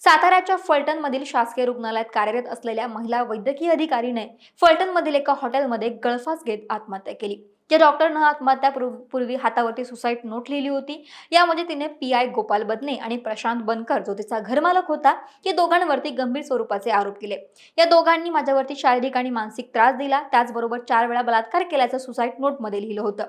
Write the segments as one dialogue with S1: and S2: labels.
S1: साताऱ्याच्या फलटणमधील शासकीय रुग्णालयात कार्यरत असलेल्या महिला वैद्यकीय अधिकारीने फलटणमधील एका हॉटेलमध्ये गळफास घेत आत्महत्या केली। या डॉक्टरनं आत्महत्या पूर्वी हातावरती सुसाईड नोट लिहिली होती। यामध्ये तिने पीआय गोपाल बदने आणि प्रशांत बनकर जो तिचा घरमालक होता या दोघांवरती गंभीर स्वरूपाचे आरोप केले। या दोघांनी माझ्यावरती शारीरिक आणि मानसिक त्रास दिला, त्याचबरोबर 4 वेळा बलात्कार केल्याचं सुसाईड नोटमध्ये लिहिलं होतं।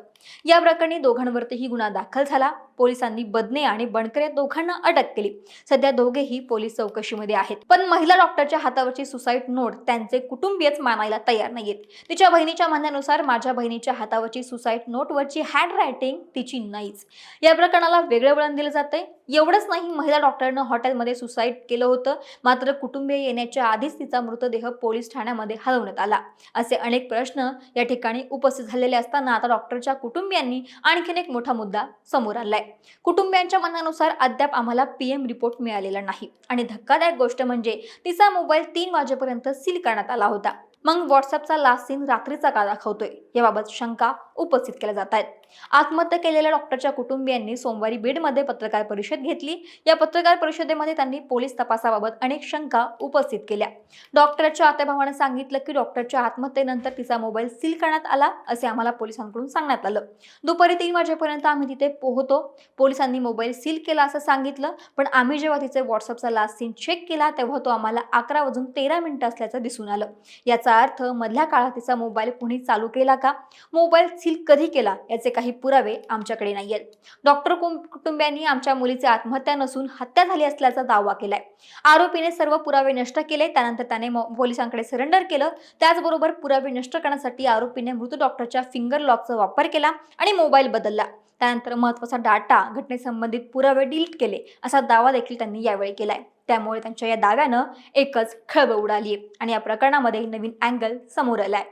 S1: या प्रकरणी दोघांवरतीही गुन्हा दाखल झाला। पोलिसांनी बदने आणि बनकर या दोघांना अटक केली। सध्या दोघेही पोलीस चौकशीमध्ये आहेत। पण महिला डॉक्टरच्या हातावरची सुसाईड नोट त्यांचे कुटुंबीयच मानायला तयार नाहीयेत। तिच्या बहिणीच्या म्हणण्यानुसार माझ्या बहिणीच्या हातावरची सुसाईड नोटवरची हँडरायटिंग तिची नाहीच। या प्रकरणाला वेगळं वळण दिलं जातंय। एवढंच नाही, महिला डॉक्टरनं हॉटेलमध्ये सुसाईड केलं होतं, मात्र कुटुंबीय येण्याच्या आधीच तिचा मृतदेह पोलीस ठाण्यामध्ये हलवण्यात आला। असे अनेक प्रश्न या ठिकाणी उपस्थित झालेले असताना आता डॉक्टरच्या कुटुंबियांनी आणखीन एक मोठा मुद्दा समोर आणलाय। कुटुंबियांच्या म्हणण्यानुसार अद्याप आम्हाला पीएम रिपोर्ट मिळालेला नाही आणि धक्कादायक गोष्ट म्हणजे तिचा मोबाईल 3 वाजेपर्यंत सील करण्यात आला होता। मग व्हॉट्सअपचा लास्ट सीन रात्रीचा का दाखवतोय, याबाबत शंका उपस्थित केल्या जात आहेत। आत्महत्या केलेल्या डॉक्टरच्या कुटुंबियांनी सोमवारी बीडमध्ये पत्रकार परिषद घेतली। या पत्रकार परिषदेमध्ये त्यांनी पोलीस तपासाबाबत अनेक शंका उपस्थित केल्या। डॉक्टरच्या आतेभावाने सांगितलं की डॉक्टरच्या आत्महत्येनंतर तिचा मोबाईल सील करण्यात आला असे आम्हाला पोलिसांकडून सांगण्यात आलं। दुपारी 3 वाजेपर्यंत आम्ही तिथे पोहोचतो। पोलिसांनी मोबाईल सील केला असं सांगितलं, पण आम्ही जेव्हा तिचे व्हॉट्सअपचा लास्ट सीन चेक केला तेव्हा तो आम्हाला 11:13 असल्याचं दिसून आलं। याचा अर्थ मधल्या काळात तिचा मोबाईल कोणी चालू केला का? मोबाईल सील कधी केला याचे काही पुरावे आमच्याकडे नाहीयेत। डॉक्टर कुटुंबियांनी आमच्या मुलीची आत्महत्या नसून हत्या झाली असल्याचा दावा केलाय। आरोपीने सर्व पुरावे नष्ट केले, त्यानंतर त्याने पोलिसांकडे सरेंडर केलं। त्याचबरोबर पुरावे नष्ट करण्यासाठी आरोपीने मृत डॉक्टरच्या फिंगर लॉकचा वापर केला आणि मोबाईल बदलला। त्यानंतर महत्त्वाचा डाटा, घटनेसंबंधित पुरावे डिलीट केले असा दावा देखील त्यांनी यावेळी केलाय। त्यामुळे त्यांच्या या दाव्यानं एकच खळबळ उडाली आहे आणि या प्रकरणामध्ये नवीन अँगल समोर आलाय।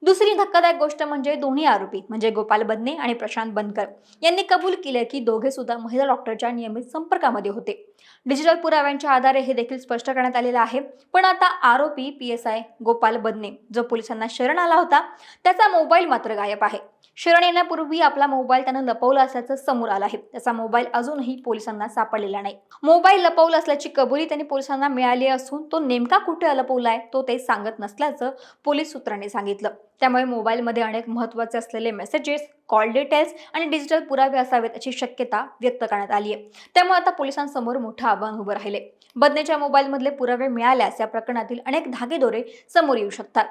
S1: दुसरी धक्कादायक गोष्ट म्हणजे दोन्ही आरोपी म्हणजे गोपाल बदने आणि प्रशांत बनकर यांनी कबूल केले की दोघे सुद्धा महिला डॉक्टरच्या नियमित संपर्कामध्ये होते। डिजिटल पुराव्यांच्या आधारे हे देखील स्पष्ट करण्यात आलेलं आहे। पण आता आरोपी पीएसआय गोपाल बदने जो पोलिसांना शरण आला होता त्याचा मोबाईल मात्र गायब आहे। शरण येण्यापूर्वी आपला मोबाईल त्यानं लपवला असल्याचं समोर आलं आहे। त्याचा मोबाईल अजूनही पोलिसांना सापडलेला नाही। मोबाईल लपवला असल्याची कबुली त्यांनी पोलिसांना मिळाली असून तो नेमका कुठे लपवलाय तो ते सांगत नसल्याचं पोलीस सूत्रांनी सांगितलं। त्यामुळे मोबाईलमध्ये अनेक महत्त्वाचे असलेले मेसेजेस, कॉल डिटेल्स आणि डिजिटल पुरावे असावेत अशी शक्यता व्यक्त करण्यात आली आहे। त्यामुळे आता पोलिसांसमोर मोठं आव्हान उभं राहिले। बदनेच्या मोबाईलमधले पुरावे मिळाल्यास या प्रकरणातील अनेक धागेदोरे समोर येऊ शकतात।